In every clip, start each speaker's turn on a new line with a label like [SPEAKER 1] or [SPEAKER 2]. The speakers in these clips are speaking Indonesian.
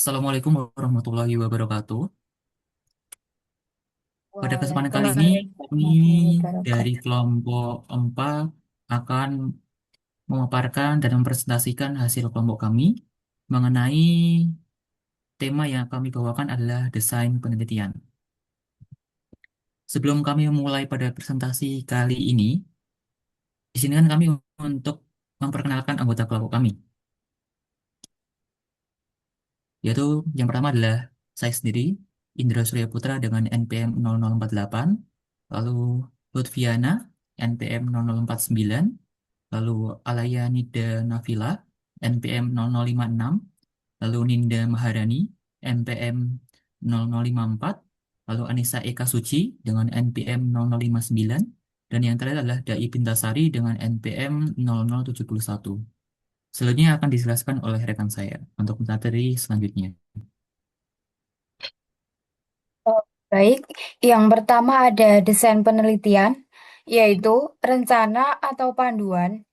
[SPEAKER 1] Assalamualaikum warahmatullahi wabarakatuh. Pada kesempatan kali ini,
[SPEAKER 2] Waalaikumsalam
[SPEAKER 1] kami
[SPEAKER 2] warahmatullahi
[SPEAKER 1] dari
[SPEAKER 2] wabarakatuh.
[SPEAKER 1] kelompok 4 akan memaparkan dan mempresentasikan hasil kelompok kami mengenai tema yang kami bawakan adalah desain penelitian. Sebelum kami memulai pada presentasi kali ini, di sini kan kami untuk memperkenalkan anggota kelompok kami, yaitu yang pertama adalah saya sendiri, Indra Surya Putra dengan NPM 0048, lalu Lutfiana NPM 0049, lalu Alaya Nida Nafila NPM 0056, lalu Ninda Maharani NPM 0054, lalu Anissa Eka Suci dengan NPM 0059, dan yang terakhir adalah Dai Pintasari dengan NPM 0071. Selanjutnya akan dijelaskan oleh rekan saya untuk materi selanjutnya.
[SPEAKER 2] Oh, baik, yang pertama ada desain penelitian, yaitu rencana atau panduan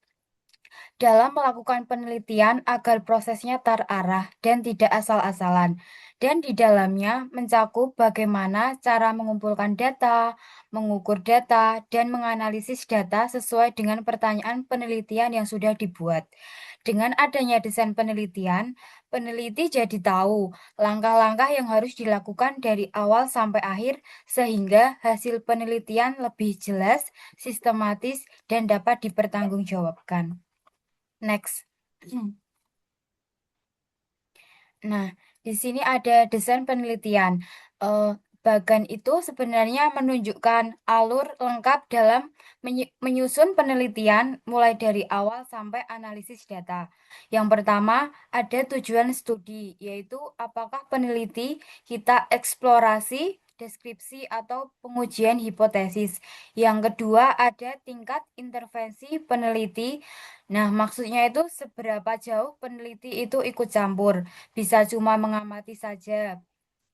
[SPEAKER 2] dalam melakukan penelitian agar prosesnya terarah dan tidak asal-asalan. Dan di dalamnya mencakup bagaimana cara mengumpulkan data, mengukur data, dan menganalisis data sesuai dengan pertanyaan penelitian yang sudah dibuat. Dengan adanya desain penelitian, peneliti jadi tahu langkah-langkah yang harus dilakukan dari awal sampai akhir sehingga hasil penelitian lebih jelas, sistematis, dan dapat dipertanggungjawabkan. Next. Nah, di sini ada desain penelitian. Eh, Bagan itu sebenarnya menunjukkan alur lengkap dalam menyusun penelitian mulai dari awal sampai analisis data. Yang pertama, ada tujuan studi, yaitu apakah peneliti kita eksplorasi, deskripsi, atau pengujian hipotesis. Yang kedua, ada tingkat intervensi peneliti. Nah, maksudnya itu seberapa jauh peneliti itu ikut campur, bisa cuma mengamati saja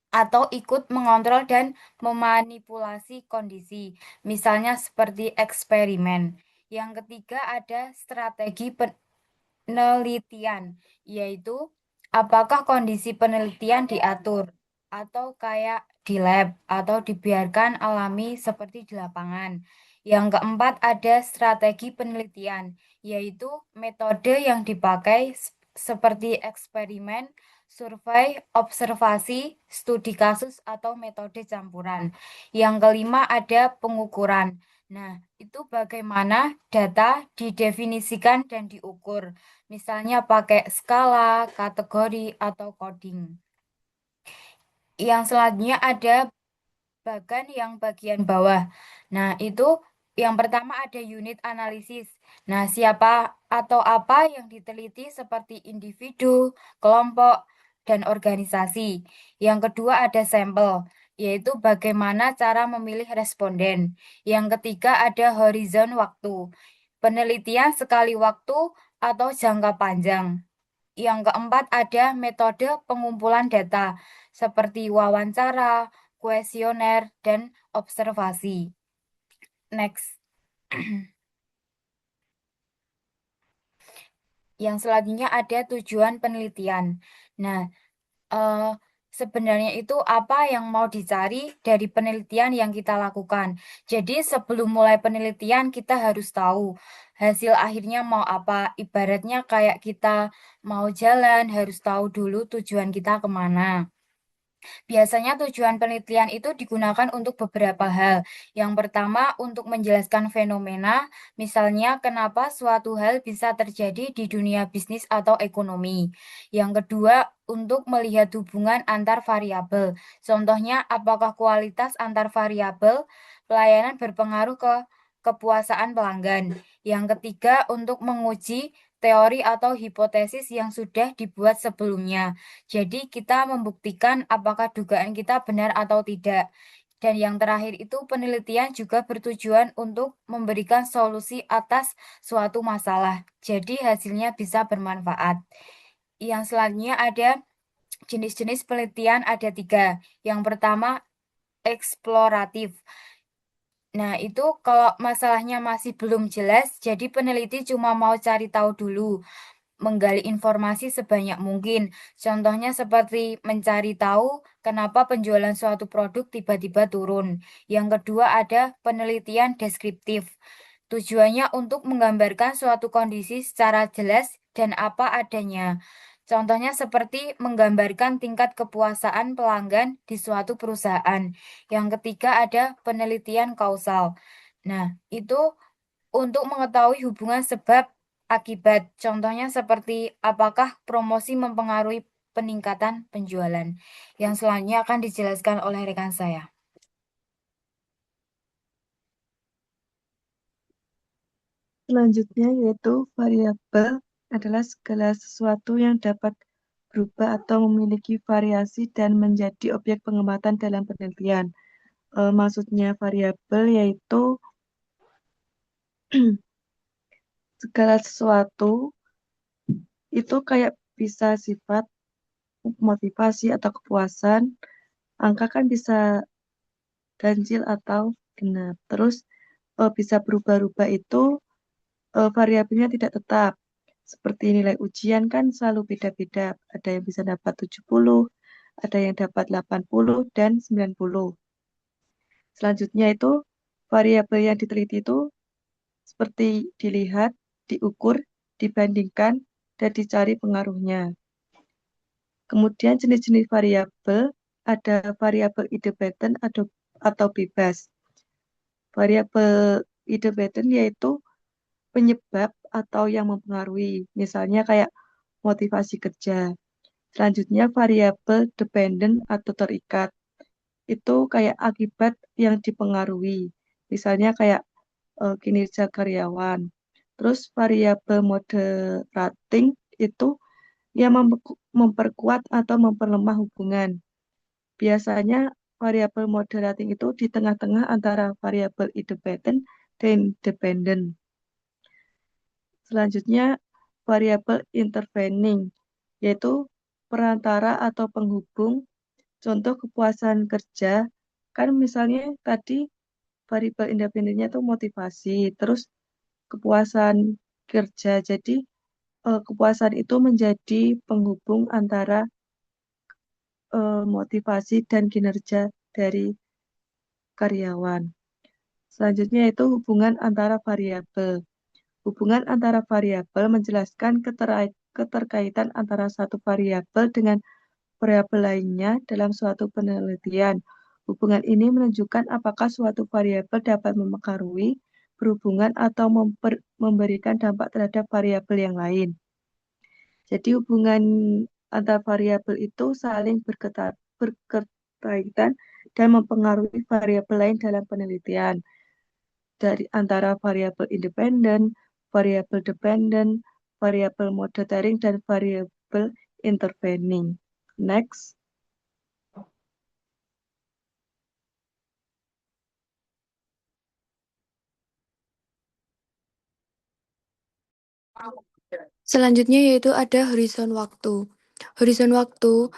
[SPEAKER 2] atau ikut mengontrol dan memanipulasi kondisi, misalnya seperti eksperimen. Yang ketiga ada strategi penelitian, yaitu apakah kondisi penelitian diatur atau kayak di lab atau dibiarkan alami seperti di lapangan. Yang keempat ada strategi penelitian, yaitu metode yang dipakai seperti eksperimen, survei, observasi, studi kasus, atau metode campuran. Yang kelima ada pengukuran. Nah, itu bagaimana data didefinisikan dan diukur. Misalnya pakai skala, kategori, atau coding. Yang selanjutnya ada bagian bawah. Nah, itu yang pertama ada unit analisis. Nah, siapa atau apa yang diteliti seperti individu, kelompok, dan organisasi. Yang kedua ada sampel, yaitu bagaimana cara memilih responden. Yang ketiga ada horizon waktu, penelitian sekali waktu atau jangka panjang. Yang keempat ada metode pengumpulan data seperti wawancara, kuesioner, dan observasi. Next. Yang selanjutnya ada tujuan penelitian. Nah, eh, sebenarnya itu apa yang mau dicari dari penelitian yang kita lakukan. Jadi sebelum mulai penelitian kita harus tahu hasil akhirnya mau apa. Ibaratnya kayak kita mau jalan harus tahu dulu tujuan kita kemana. Biasanya tujuan penelitian itu digunakan untuk beberapa hal. Yang pertama, untuk menjelaskan fenomena, misalnya kenapa suatu hal bisa terjadi di dunia bisnis atau ekonomi. Yang kedua, untuk melihat hubungan antar variabel. Contohnya, apakah kualitas antar variabel pelayanan berpengaruh ke kepuasaan pelanggan. Yang ketiga, untuk menguji teori atau hipotesis yang sudah dibuat sebelumnya. Jadi kita membuktikan apakah dugaan kita benar atau tidak. Dan yang terakhir itu penelitian juga bertujuan untuk memberikan solusi atas suatu masalah. Jadi hasilnya bisa bermanfaat. Yang selanjutnya ada jenis-jenis penelitian ada tiga. Yang pertama eksploratif. Nah, itu kalau masalahnya masih belum jelas, jadi peneliti cuma mau cari tahu dulu. menggali informasi sebanyak mungkin. Contohnya seperti mencari tahu kenapa penjualan suatu produk tiba-tiba turun. Yang kedua ada penelitian deskriptif. Tujuannya untuk menggambarkan suatu kondisi secara jelas dan apa adanya. Contohnya seperti menggambarkan tingkat kepuasaan pelanggan di suatu perusahaan. Yang ketiga ada penelitian kausal. Nah, itu untuk mengetahui hubungan sebab akibat. Contohnya seperti apakah promosi mempengaruhi peningkatan penjualan. Yang selanjutnya akan dijelaskan oleh rekan saya.
[SPEAKER 3] Selanjutnya yaitu variabel adalah segala sesuatu yang dapat berubah atau memiliki variasi dan menjadi objek pengamatan dalam penelitian. Maksudnya variabel yaitu segala sesuatu itu kayak bisa sifat, motivasi atau kepuasan. Angka kan bisa ganjil atau genap. Terus bisa berubah-ubah itu variabelnya tidak tetap. Seperti nilai ujian kan selalu beda-beda. Ada yang bisa dapat 70, ada yang dapat 80 dan 90. Selanjutnya itu variabel yang diteliti itu seperti dilihat, diukur, dibandingkan, dan dicari pengaruhnya. Kemudian jenis-jenis variabel ada variabel independen atau bebas. Variabel independen yaitu penyebab atau yang mempengaruhi, misalnya kayak motivasi kerja. Selanjutnya variabel dependen atau terikat, itu kayak akibat yang dipengaruhi, misalnya kayak kinerja karyawan. Terus variabel moderating itu yang memperkuat atau memperlemah hubungan. Biasanya variabel moderating itu di tengah-tengah antara variabel independen dan dependent. Selanjutnya, variabel intervening, yaitu perantara atau penghubung. Contoh kepuasan kerja, kan misalnya tadi variabel independennya itu motivasi, terus kepuasan kerja. Jadi, kepuasan itu menjadi penghubung antara motivasi dan kinerja dari karyawan. Selanjutnya itu hubungan antara variabel. Hubungan antara variabel menjelaskan keterkaitan antara satu variabel dengan variabel lainnya dalam suatu penelitian. Hubungan ini menunjukkan apakah suatu variabel dapat mempengaruhi, berhubungan, atau memberikan dampak terhadap variabel yang lain. Jadi hubungan antar variabel itu saling berkaitan dan mempengaruhi variabel lain dalam penelitian dari antara variabel independen, variabel dependen, variabel monitoring, dan variabel intervening. Next.
[SPEAKER 4] Selanjutnya yaitu ada horizon waktu. Horizon waktu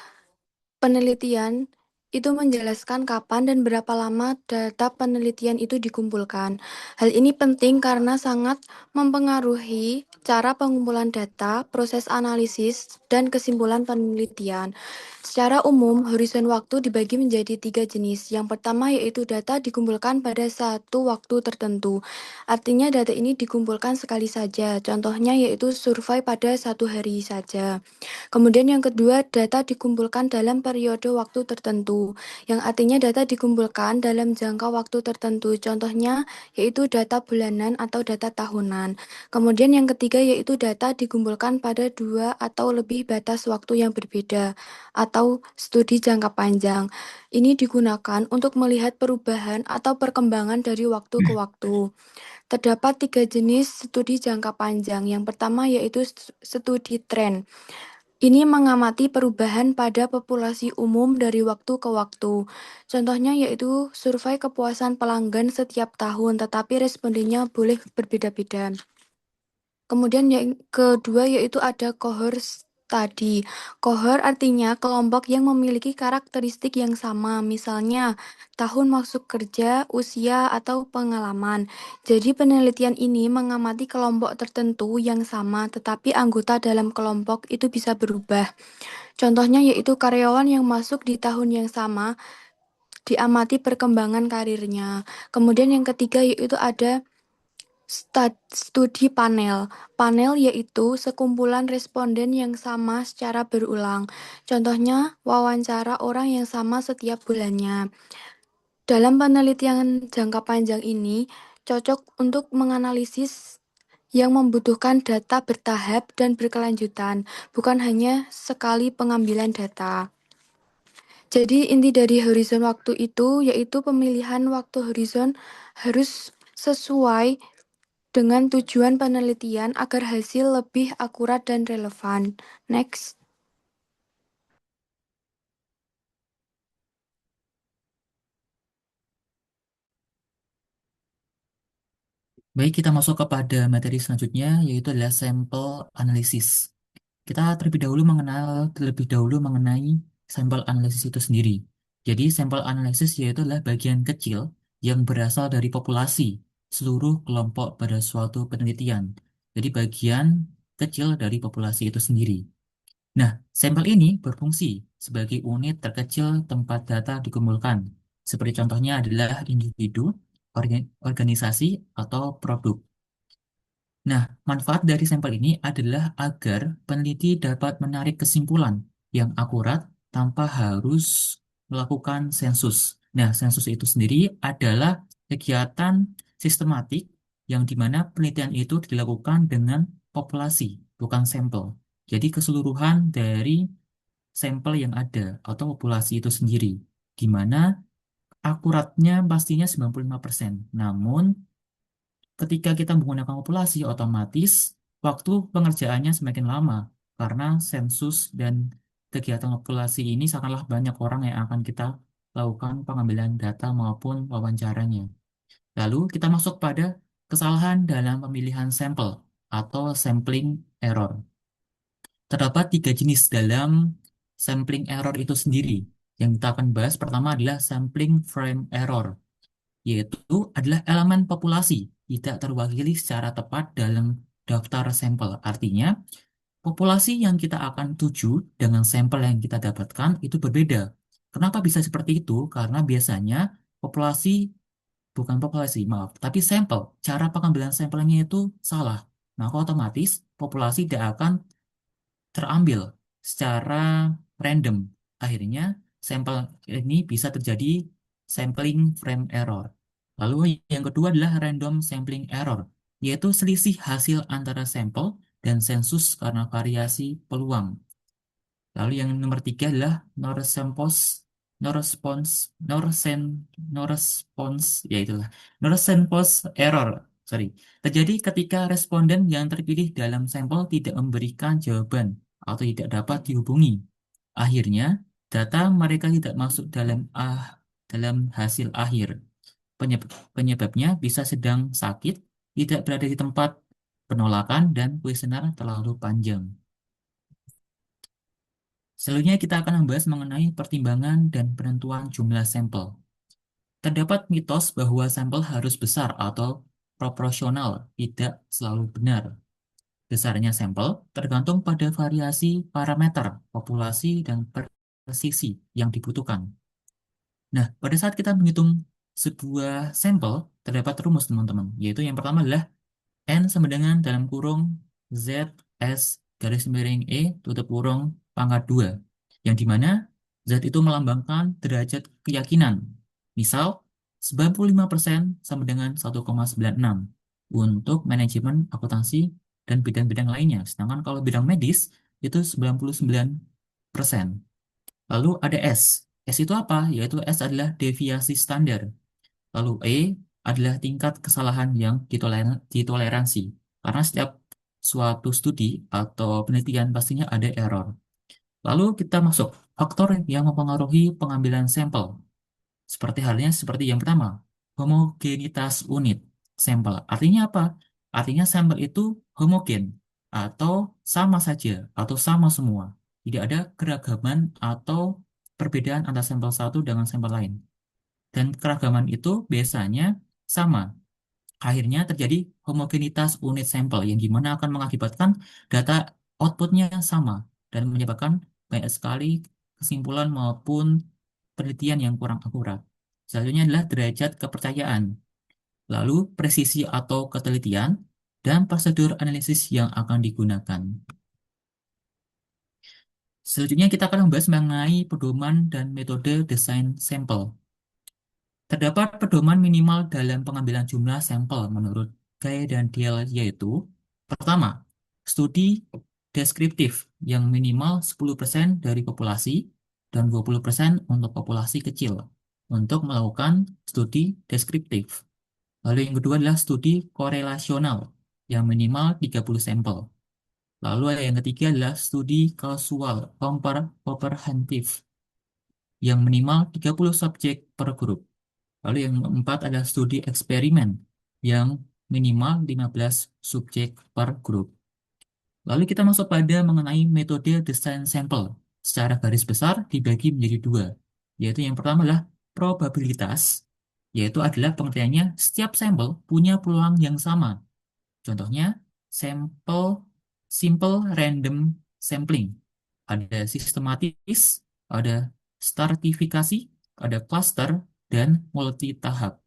[SPEAKER 4] penelitian itu menjelaskan kapan dan berapa lama data penelitian itu dikumpulkan. Hal ini penting karena sangat mempengaruhi cara pengumpulan data, proses analisis, dan kesimpulan penelitian. Secara umum, horizon waktu dibagi menjadi 3 jenis. Yang pertama yaitu data dikumpulkan pada satu waktu tertentu. Artinya data ini dikumpulkan sekali saja. Contohnya yaitu survei pada 1 hari saja. Kemudian yang kedua, data dikumpulkan dalam periode waktu tertentu, yang artinya data dikumpulkan dalam jangka waktu tertentu. Contohnya yaitu data bulanan atau data tahunan. Kemudian yang ketiga yaitu data dikumpulkan pada 2 atau lebih batas waktu yang berbeda atau studi jangka panjang. Ini digunakan untuk melihat perubahan atau perkembangan dari waktu ke waktu. Terdapat 3 jenis studi jangka panjang. Yang pertama yaitu studi tren. Ini mengamati perubahan pada populasi umum dari waktu ke waktu. Contohnya yaitu survei kepuasan pelanggan setiap tahun, tetapi respondennya boleh berbeda-beda. Kemudian yang kedua yaitu ada cohort tadi. Kohort artinya kelompok yang memiliki karakteristik yang sama, misalnya tahun masuk kerja, usia, atau pengalaman. Jadi penelitian ini mengamati kelompok tertentu yang sama, tetapi anggota dalam kelompok itu bisa berubah. Contohnya yaitu karyawan yang masuk di tahun yang sama, diamati perkembangan karirnya. Kemudian yang ketiga yaitu ada studi panel. Panel yaitu sekumpulan responden yang sama secara berulang. Contohnya, wawancara orang yang sama setiap bulannya. Dalam penelitian jangka panjang ini, cocok untuk menganalisis yang membutuhkan data bertahap dan berkelanjutan, bukan hanya sekali pengambilan data. Jadi inti dari horizon waktu itu yaitu pemilihan waktu horizon harus sesuai dengan tujuan penelitian agar hasil lebih akurat dan relevan. Next.
[SPEAKER 1] Baik, kita masuk kepada materi selanjutnya, yaitu adalah sampel analisis. Kita terlebih dahulu mengenai sampel analisis itu sendiri. Jadi, sampel analisis yaitu adalah bagian kecil yang berasal dari populasi seluruh kelompok pada suatu penelitian. Jadi, bagian kecil dari populasi itu sendiri. Nah, sampel ini berfungsi sebagai unit terkecil tempat data dikumpulkan. Seperti contohnya adalah individu, organisasi, atau produk. Nah, manfaat dari sampel ini adalah agar peneliti dapat menarik kesimpulan yang akurat tanpa harus melakukan sensus. Nah, sensus itu sendiri adalah kegiatan sistematik yang dimana penelitian itu dilakukan dengan populasi, bukan sampel. Jadi keseluruhan dari sampel yang ada atau populasi itu sendiri, di mana akuratnya pastinya 95%. Namun, ketika kita menggunakan populasi, otomatis waktu pengerjaannya semakin lama karena sensus dan kegiatan populasi ini sangatlah banyak orang yang akan kita lakukan pengambilan data maupun wawancaranya. Lalu kita masuk pada kesalahan dalam pemilihan sampel atau sampling error. Terdapat tiga jenis dalam sampling error itu sendiri. Yang kita akan bahas pertama adalah sampling frame error, yaitu adalah elemen populasi tidak terwakili secara tepat dalam daftar sampel. Artinya, populasi yang kita akan tuju dengan sampel yang kita dapatkan itu berbeda. Kenapa bisa seperti itu? Karena biasanya populasi, bukan populasi, maaf, tapi sampel, cara pengambilan sampelnya itu salah. Maka otomatis populasi tidak akan terambil secara random. Akhirnya, sampel ini bisa terjadi sampling frame error. Lalu yang kedua adalah random sampling error, yaitu selisih hasil antara sampel dan sensus karena variasi peluang. Lalu yang nomor tiga adalah no response, no response, no resen- no response, ya itulah, no response error. Sorry, terjadi ketika responden yang terpilih dalam sampel tidak memberikan jawaban atau tidak dapat dihubungi. Akhirnya, data mereka tidak masuk dalam hasil akhir. Penyebabnya bisa sedang sakit, tidak berada di tempat penolakan, dan kuesioner terlalu panjang. Selanjutnya kita akan membahas mengenai pertimbangan dan penentuan jumlah sampel. Terdapat mitos bahwa sampel harus besar atau proporsional, tidak selalu benar. Besarnya sampel tergantung pada variasi parameter, populasi, dan presisi yang dibutuhkan. Nah, pada saat kita menghitung sebuah sampel, terdapat rumus teman-teman, yaitu yang pertama adalah N sama dengan dalam kurung Z S garis miring E tutup kurung pangkat 2, yang dimana Z itu melambangkan derajat keyakinan. Misal, 95% sama dengan 1,96 untuk manajemen akuntansi dan bidang-bidang lainnya. Sedangkan kalau bidang medis itu 99%. Lalu ada S. S itu apa? Yaitu S adalah deviasi standar. Lalu E adalah tingkat kesalahan yang ditoleransi. Karena setiap suatu studi atau penelitian pastinya ada error. Lalu kita masuk faktor yang mempengaruhi pengambilan sampel. Seperti yang pertama, homogenitas unit sampel. Artinya apa? Artinya sampel itu homogen. atau sama saja atau sama semua. Tidak ada keragaman atau perbedaan antara sampel satu dengan sampel lain. Dan keragaman itu biasanya sama. Akhirnya terjadi homogenitas unit sampel yang dimana akan mengakibatkan data outputnya sama dan menyebabkan banyak sekali kesimpulan maupun penelitian yang kurang akurat. Selanjutnya adalah derajat kepercayaan, lalu presisi atau ketelitian, dan prosedur analisis yang akan digunakan. Selanjutnya kita akan membahas mengenai pedoman dan metode desain sampel. Terdapat pedoman minimal dalam pengambilan jumlah sampel menurut Guy dan Diel, yaitu pertama, studi deskriptif yang minimal 10% dari populasi dan 20% untuk populasi kecil untuk melakukan studi deskriptif. Lalu yang kedua adalah studi korelasional yang minimal 30 sampel. Lalu yang ketiga adalah studi kausal komprehensif yang minimal 30 subjek per grup. Lalu yang keempat adalah studi eksperimen yang minimal 15 subjek per grup. Lalu kita masuk pada mengenai metode desain sampel. Secara garis besar dibagi menjadi dua, yaitu yang pertama adalah probabilitas, yaitu adalah pengertiannya setiap sampel punya peluang yang sama. Contohnya, sampel simple random sampling. Ada sistematis, ada stratifikasi, ada cluster, dan multi tahap.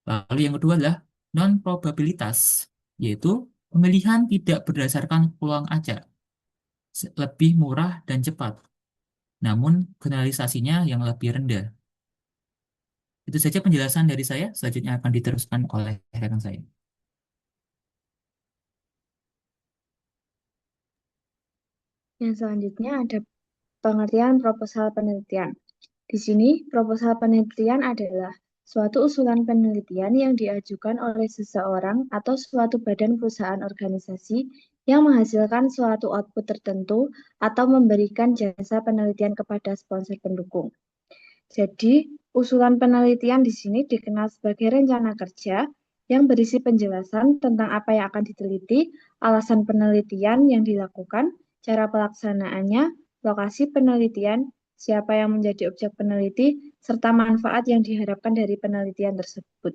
[SPEAKER 1] Lalu yang kedua adalah non-probabilitas, yaitu pemilihan tidak berdasarkan peluang acak, lebih murah dan cepat, namun generalisasinya yang lebih rendah. Itu saja penjelasan dari saya, selanjutnya akan diteruskan oleh rekan saya.
[SPEAKER 5] Yang selanjutnya ada pengertian proposal penelitian. Di sini, proposal penelitian adalah suatu usulan penelitian yang diajukan oleh seseorang atau suatu badan perusahaan organisasi yang menghasilkan suatu output tertentu atau memberikan jasa penelitian kepada sponsor pendukung. Jadi, usulan penelitian di sini dikenal sebagai rencana kerja yang berisi penjelasan tentang apa yang akan diteliti, alasan penelitian yang dilakukan, cara pelaksanaannya, lokasi penelitian, siapa yang menjadi objek peneliti, serta manfaat yang diharapkan dari penelitian tersebut.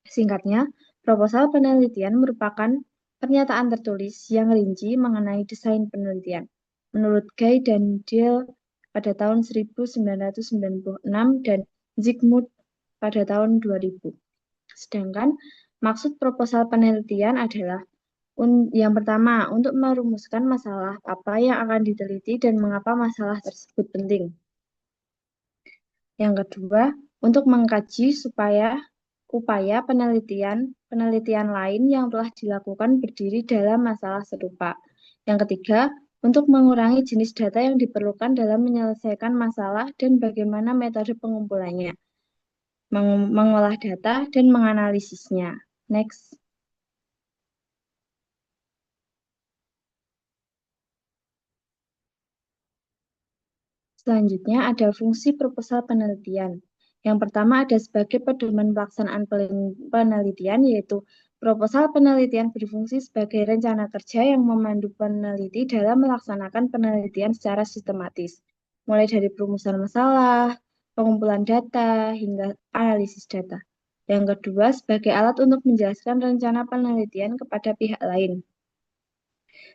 [SPEAKER 5] Singkatnya, proposal penelitian merupakan pernyataan tertulis yang rinci mengenai desain penelitian. Menurut Guy dan Diel pada tahun 1996 dan Zygmunt pada tahun 2000. Sedangkan maksud proposal penelitian adalah yang pertama, untuk merumuskan masalah apa yang akan diteliti dan mengapa masalah tersebut penting. Yang kedua, untuk mengkaji upaya penelitian lain yang telah dilakukan berdiri dalam masalah serupa. Yang ketiga, untuk mengurangi jenis data yang diperlukan dalam menyelesaikan masalah dan bagaimana metode pengumpulannya, mengolah data, dan menganalisisnya. Next. Selanjutnya ada fungsi proposal penelitian. Yang pertama ada sebagai pedoman pelaksanaan penelitian, yaitu proposal penelitian berfungsi sebagai rencana kerja yang memandu peneliti dalam melaksanakan penelitian secara sistematis, mulai dari perumusan masalah, pengumpulan data, hingga analisis data. Yang kedua, sebagai alat untuk menjelaskan rencana penelitian kepada pihak lain.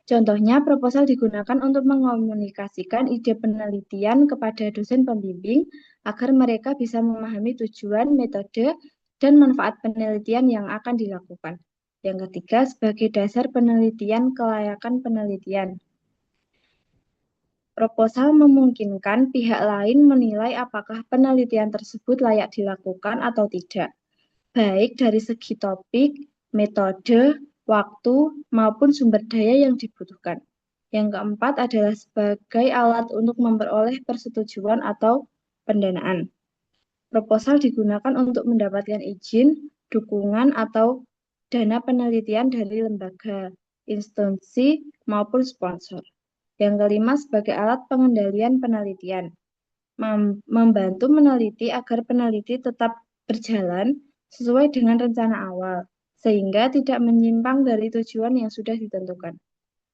[SPEAKER 5] Contohnya, proposal digunakan untuk mengomunikasikan ide penelitian kepada dosen pembimbing agar mereka bisa memahami tujuan, metode, dan manfaat penelitian yang akan dilakukan. Yang ketiga, sebagai dasar penelitian kelayakan penelitian. Proposal memungkinkan pihak lain menilai apakah penelitian tersebut layak dilakukan atau tidak, baik dari segi topik, metode, waktu, maupun sumber daya yang dibutuhkan. Yang keempat adalah sebagai alat untuk memperoleh persetujuan atau pendanaan. Proposal digunakan untuk mendapatkan izin, dukungan, atau dana penelitian dari lembaga, instansi, maupun sponsor. Yang kelima sebagai alat pengendalian penelitian. Membantu meneliti agar peneliti tetap berjalan sesuai dengan rencana awal, sehingga tidak menyimpang dari tujuan yang sudah ditentukan.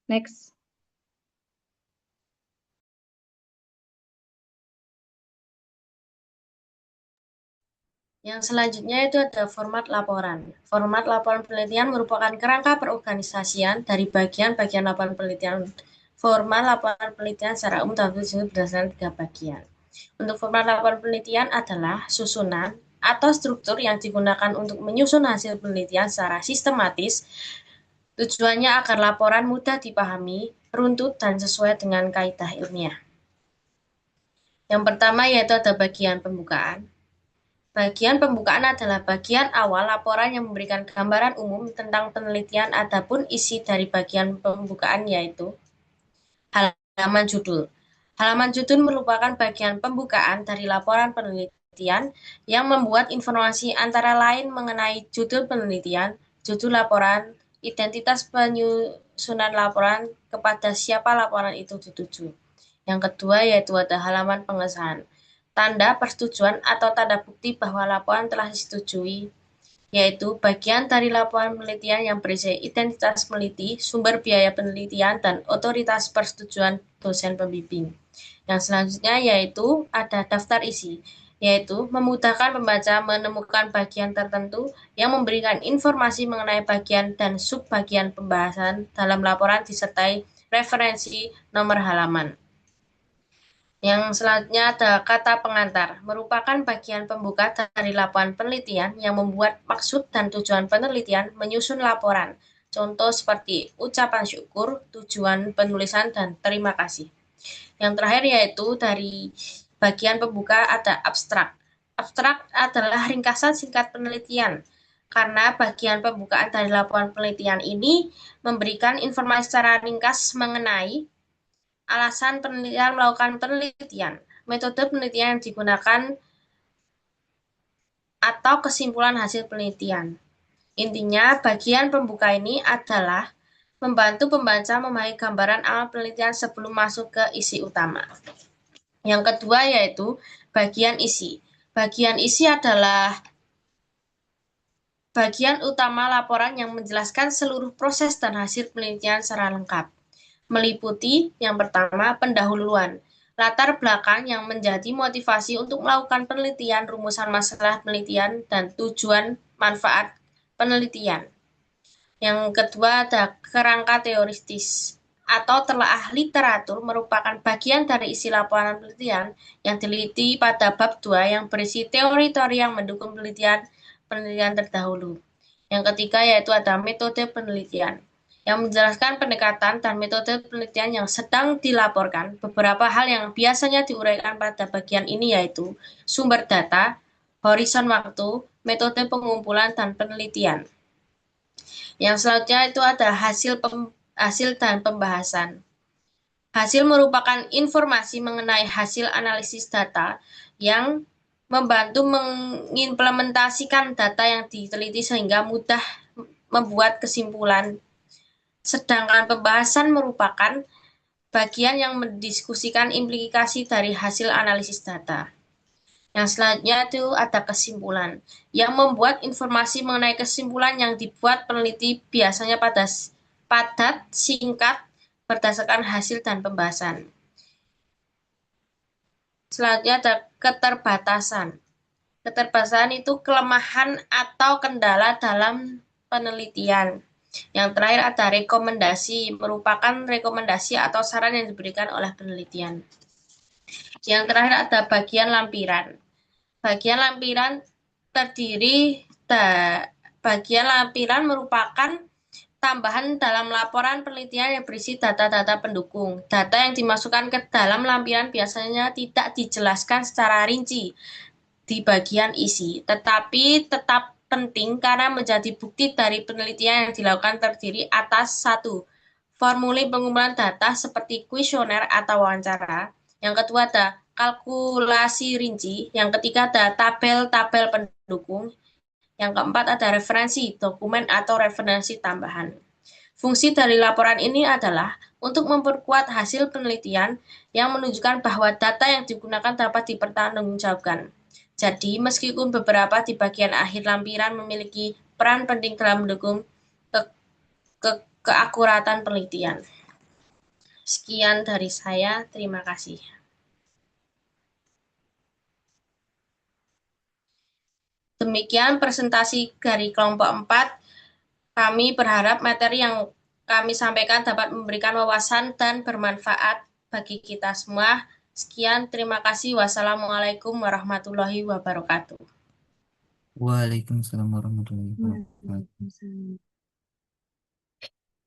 [SPEAKER 5] Next.
[SPEAKER 6] Yang selanjutnya itu ada format laporan. Format laporan penelitian merupakan kerangka perorganisasian dari bagian-bagian laporan penelitian. Format laporan penelitian secara umum dapat disusun berdasarkan 3 bagian. Untuk format laporan penelitian adalah susunan atau struktur yang digunakan untuk menyusun hasil penelitian secara sistematis. Tujuannya agar laporan mudah dipahami, runtut, dan sesuai dengan kaidah ilmiah. Yang pertama yaitu ada bagian pembukaan. Bagian pembukaan adalah bagian awal laporan yang memberikan gambaran umum tentang penelitian, adapun isi dari bagian pembukaan yaitu halaman judul. Halaman judul merupakan bagian pembukaan dari laporan penelitian yang membuat informasi antara lain mengenai judul penelitian, judul laporan, identitas penyusunan laporan, kepada siapa laporan itu dituju. Yang kedua yaitu ada halaman pengesahan. Tanda persetujuan atau tanda bukti bahwa laporan telah disetujui, yaitu bagian dari laporan penelitian yang berisi identitas peneliti, sumber biaya penelitian, dan otoritas persetujuan dosen pembimbing. Yang selanjutnya yaitu ada daftar isi, yaitu memudahkan pembaca menemukan bagian tertentu yang memberikan informasi mengenai bagian dan subbagian pembahasan dalam laporan disertai referensi nomor halaman. Yang selanjutnya ada kata pengantar, merupakan bagian pembuka dari laporan penelitian yang membuat maksud dan tujuan penelitian menyusun laporan. Contoh seperti ucapan syukur, tujuan penulisan, dan terima kasih. Yang terakhir yaitu dari bagian pembuka ada abstrak. Abstrak adalah ringkasan singkat penelitian. Karena bagian pembukaan dari laporan penelitian ini memberikan informasi secara ringkas mengenai alasan penelitian melakukan penelitian, metode penelitian yang digunakan, atau kesimpulan hasil penelitian. Intinya, bagian pembuka ini adalah membantu pembaca memahami gambaran awal penelitian sebelum masuk ke isi utama. Yang kedua yaitu bagian isi. Bagian isi adalah bagian utama laporan yang menjelaskan seluruh proses dan hasil penelitian secara lengkap. Meliputi yang pertama pendahuluan, latar belakang yang menjadi motivasi untuk melakukan penelitian, rumusan masalah penelitian, dan tujuan manfaat penelitian. Yang kedua ada kerangka teoritis atau telaah literatur, merupakan bagian dari isi laporan penelitian yang teliti pada bab 2 yang berisi teori-teori yang mendukung penelitian terdahulu. Yang ketiga yaitu ada metode penelitian yang menjelaskan pendekatan dan metode penelitian yang sedang dilaporkan. Beberapa hal yang biasanya diuraikan pada bagian ini yaitu sumber data, horizon waktu, metode pengumpulan, dan penelitian. Yang selanjutnya itu ada hasil dan pembahasan. Hasil merupakan informasi mengenai hasil analisis data yang membantu mengimplementasikan data yang diteliti sehingga mudah membuat kesimpulan. Sedangkan pembahasan merupakan bagian yang mendiskusikan implikasi dari hasil analisis data. Yang selanjutnya itu ada kesimpulan, yang membuat informasi mengenai kesimpulan yang dibuat peneliti biasanya padat, singkat, berdasarkan hasil dan pembahasan. Selanjutnya ada keterbatasan. Keterbatasan itu kelemahan atau kendala dalam penelitian. Yang terakhir ada rekomendasi, merupakan rekomendasi atau saran yang diberikan oleh penelitian. Yang terakhir ada bagian lampiran. Bagian lampiran merupakan tambahan dalam laporan penelitian yang berisi data-data pendukung. Data yang dimasukkan ke dalam lampiran biasanya tidak dijelaskan secara rinci di bagian isi, tetapi tetap penting karena menjadi bukti dari penelitian yang dilakukan terdiri atas 1. Formulir pengumpulan data seperti kuesioner atau wawancara. Yang kedua ada kalkulasi rinci. Yang ketiga ada tabel-tabel pendukung. Yang keempat ada referensi, dokumen atau referensi tambahan. Fungsi dari laporan ini adalah untuk memperkuat hasil penelitian yang menunjukkan bahwa data yang digunakan dapat dipertanggungjawabkan. Jadi, meskipun beberapa di bagian akhir lampiran memiliki peran penting dalam mendukung keakuratan penelitian. Sekian dari saya, terima kasih. Demikian presentasi dari kelompok 4. Kami berharap materi yang kami sampaikan dapat memberikan wawasan dan bermanfaat bagi kita semua. Sekian, terima kasih. Wassalamualaikum warahmatullahi wabarakatuh.
[SPEAKER 1] Waalaikumsalam warahmatullahi wabarakatuh.
[SPEAKER 5] Waalaikumsalam.